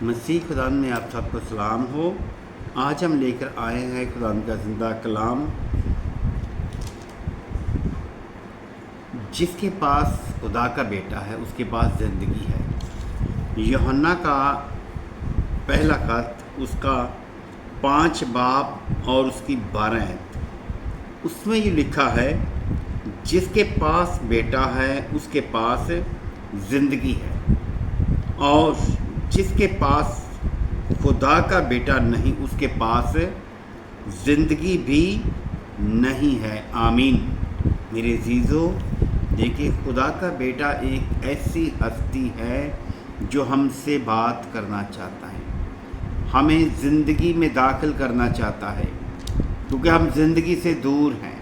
مسیح خدا میں آپ سب کو سلام ہو۔ آج ہم لے کر آئے ہیں خدا کا زندہ کلام، جس کے پاس خدا کا بیٹا ہے اس کے پاس زندگی ہے۔ یوحنا کا پہلا خط، اس کا 5 باب اور اس کی 12 آیت، اس میں یہ لکھا ہے، جس کے پاس بیٹا ہے اس کے پاس زندگی ہے، اور جس کے پاس خدا کا بیٹا نہیں اس کے پاس زندگی بھی نہیں ہے۔ آمین۔ میرے عزیزو، دیکھیں، خدا کا بیٹا ایک ایسی ہستی ہے جو ہم سے بات کرنا چاہتا ہے، ہمیں زندگی میں داخل کرنا چاہتا ہے، کیونکہ ہم زندگی سے دور ہیں۔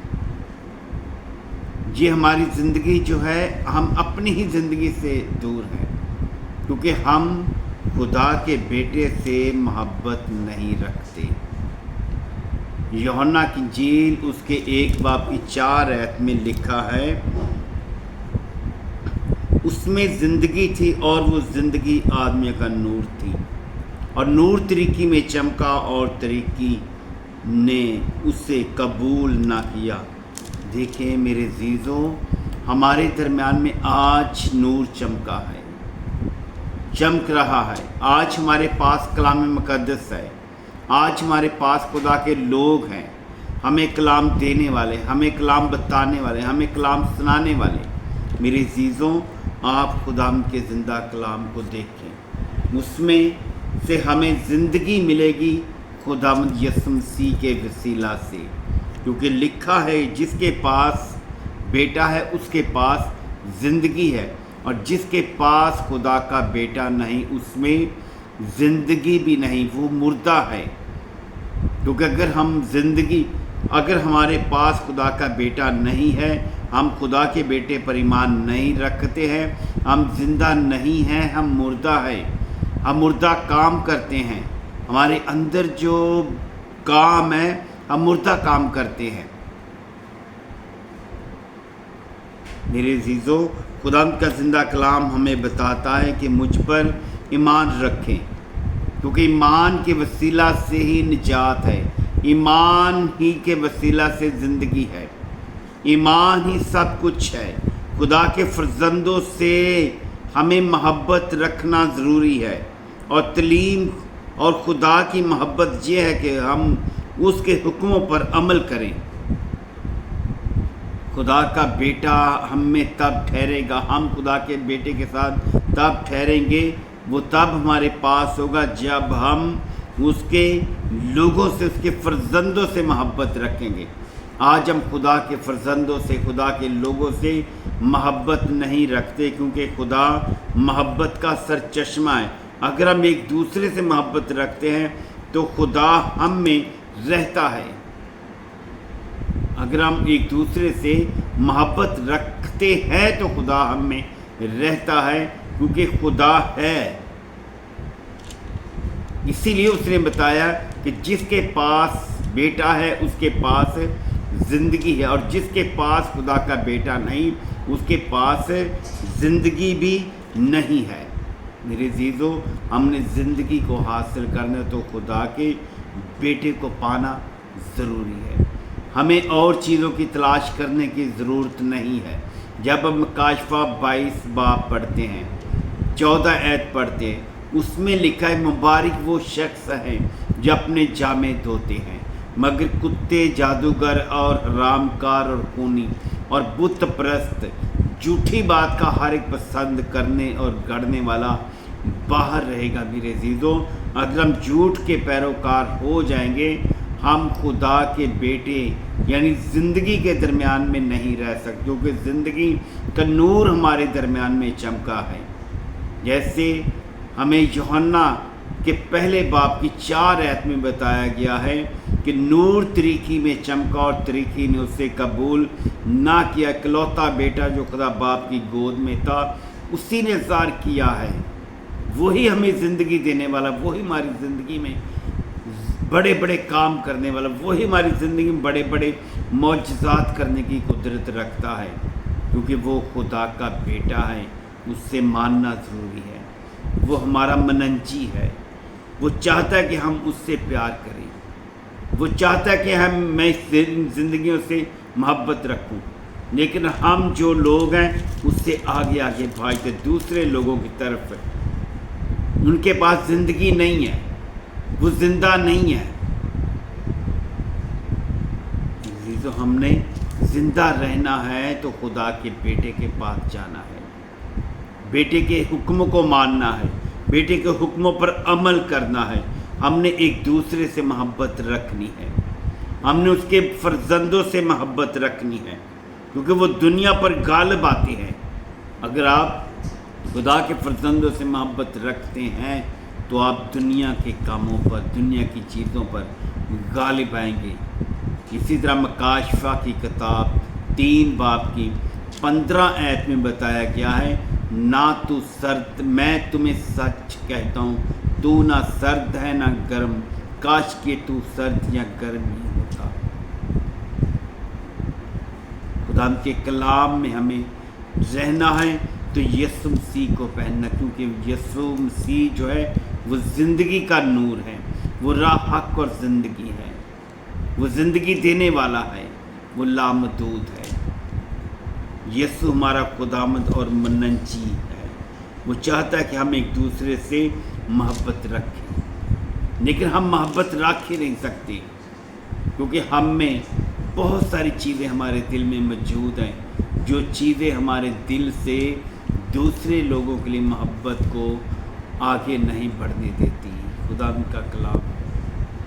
یہ ہماری زندگی جو ہے، ہم اپنی ہی زندگی سے دور ہیں، کیونکہ ہم خدا کے بیٹے سے محبت نہیں رکھتے۔ یوحنا کی انجیل اس کے 1 باب کی 4 آیت میں لکھا ہے، اس میں زندگی تھی اور وہ زندگی آدمی کا نور تھی، اور نور طریقی میں چمکا اور طریقی نے اسے قبول نہ کیا۔ دیکھیں میرے عزیزو، ہمارے درمیان میں آج نور چمکا ہے، چمک رہا ہے۔ آج ہمارے پاس کلام مقدس ہے، آج ہمارے پاس خدا کے لوگ ہیں، ہمیں کلام دینے والے، ہمیں کلام بتانے والے، ہمیں کلام سنانے والے۔ میرے عزیزوں، آپ خدا کے زندہ کلام کو دیکھیں، اس میں سے ہمیں زندگی ملے گی خداوند یسوع مسیح کے وسیلہ سے، کیونکہ لکھا ہے، جس کے پاس بیٹا ہے اس کے پاس زندگی ہے، اور جس کے پاس خدا کا بیٹا نہیں اس میں زندگی بھی نہیں، وہ مردہ ہے۔ کیونکہ اگر ہمارے پاس خدا کا بیٹا نہیں ہے، ہم خدا کے بیٹے پر ایمان نہیں رکھتے ہیں، ہم زندہ نہیں ہیں، ہم مردہ ہیں، ہم مردہ کام کرتے ہیں، ہمارے اندر جو کام ہے ہم مردہ کام کرتے ہیں۔ میرے عزیزو، خدا کا زندہ کلام ہمیں بتاتا ہے کہ مجھ پر ایمان رکھیں، کیونکہ ایمان کے وسیلہ سے ہی نجات ہے، ایمان ہی کے وسیلہ سے زندگی ہے، ایمان ہی سب کچھ ہے۔ خدا کے فرزندوں سے ہمیں محبت رکھنا ضروری ہے، اور تعلیم اور خدا کی محبت یہ ہے کہ ہم اس کے حکموں پر عمل کریں۔ خدا کا بیٹا ہم میں تب ٹھہرے گا، ہم خدا کے بیٹے کے ساتھ تب ٹھہریں گے، وہ تب ہمارے پاس ہوگا جب ہم اس کے لوگوں سے، اس کے فرزندوں سے محبت رکھیں گے۔ آج ہم خدا کے فرزندوں سے، خدا کے لوگوں سے محبت نہیں رکھتے، کیونکہ خدا محبت کا سرچشمہ ہے۔ اگر ہم ایک دوسرے سے محبت رکھتے ہیں تو خدا ہم میں رہتا ہے۔ اگر ہم ایک دوسرے سے محبت رکھتے ہیں تو خدا ہم میں رہتا ہے، کیونکہ خدا ہے۔ اسی لیے اس نے بتایا کہ جس کے پاس بیٹا ہے اس کے پاس زندگی ہے، اور جس کے پاس خدا کا بیٹا نہیں اس کے پاس زندگی بھی نہیں ہے۔ میرے عزیزو، ہم نے زندگی کو حاصل کرنا تو خدا کے بیٹے کو پانا ضروری ہے، ہمیں اور چیزوں کی تلاش کرنے کی ضرورت نہیں ہے۔ جب ہم مکاشفہ 22 باب پڑھتے ہیں، 14 آیت پڑھتے ہیں، اس میں لکھا ہے، مبارک وہ شخص ہیں جو اپنے جامے دھوتے ہیں، مگر کتے، جادوگر اور حرام کار اور خونی اور بت پرست، جھوٹی بات کا ہر ایک پسند کرنے اور گڑھنے والا باہر رہے گا۔ میرے عزیزوں، اگر ہم جھوٹ کے پیروکار ہو جائیں گے، ہم خدا کے بیٹے یعنی زندگی کے درمیان میں نہیں رہ سکتے، کیونکہ زندگی کا نور ہمارے درمیان میں چمکا ہے۔ جیسے ہمیں یوحنا کے پہلے باب کی 4 آیت میں بتایا گیا ہے کہ نور طریقی میں چمکا اور طریقی نے اسے قبول نہ کیا۔ اکلوتا بیٹا جو خدا باپ کی گود میں تھا، اسی نے ظاہر کیا ہے، وہی ہمیں زندگی دینے والا، وہی ہماری زندگی میں بڑے بڑے کام کرنے والا، وہی ہماری زندگی میں بڑے بڑے معجزات کرنے کی قدرت رکھتا ہے، کیونکہ وہ خدا کا بیٹا ہے، اس سے ماننا ضروری ہے۔ وہ ہمارا مننجی ہے، وہ چاہتا ہے کہ ہم اس سے پیار کریں، وہ چاہتا ہے کہ میں زندگیوں سے محبت رکھوں، لیکن ہم جو لوگ ہیں اس سے آگے آگے بھاگتے دوسرے لوگوں کی طرف، ان کے پاس زندگی نہیں ہے، وہ زندہ نہیں ہے۔ تو ہم نے زندہ رہنا ہے تو خدا کے بیٹے کے پاس جانا ہے، بیٹے کے حکموں کو ماننا ہے، بیٹے کے حکموں پر عمل کرنا ہے، ہم نے ایک دوسرے سے محبت رکھنی ہے، ہم نے اس کے فرزندوں سے محبت رکھنی ہے، کیونکہ وہ دنیا پر غالب آتے ہیں۔ اگر آپ خدا کے فرزندوں سے محبت رکھتے ہیں تو آپ دنیا کے کاموں پر، دنیا کی چیزوں پر غالب آئیں گے۔ اسی طرح مکاشفہ کی کتاب 3 باب کی 15 آیت میں بتایا گیا ہے، نہ تو سرد، میں تمہیں سچ کہتا ہوں تو نہ سرد ہے نہ گرم، کاش کہ تو سرد یا گرم ہی ہوتا۔ خدا کے کلام میں ہمیں رہنا ہے تو یسوع مسیح کو پہننا، کیونکہ یسوع مسیح جو ہے وہ زندگی کا نور ہے، وہ راہ، حق اور زندگی ہے، وہ زندگی دینے والا ہے، وہ لامحدود ہے۔ یسوع ہمارا خداوند اور منجی ہے، وہ چاہتا ہے کہ ہم ایک دوسرے سے محبت رکھیں، لیکن ہم محبت رکھ ہی نہیں سکتے، کیونکہ ہم میں بہت ساری چیزیں ہمارے دل میں موجود ہیں، جو چیزیں ہمارے دل سے دوسرے لوگوں کے لیے محبت کو آگے نہیں بڑھنے دیتی۔ خدا کا کلام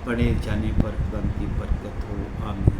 پڑھے جانے پر خدا کی برکت ہو، آمین۔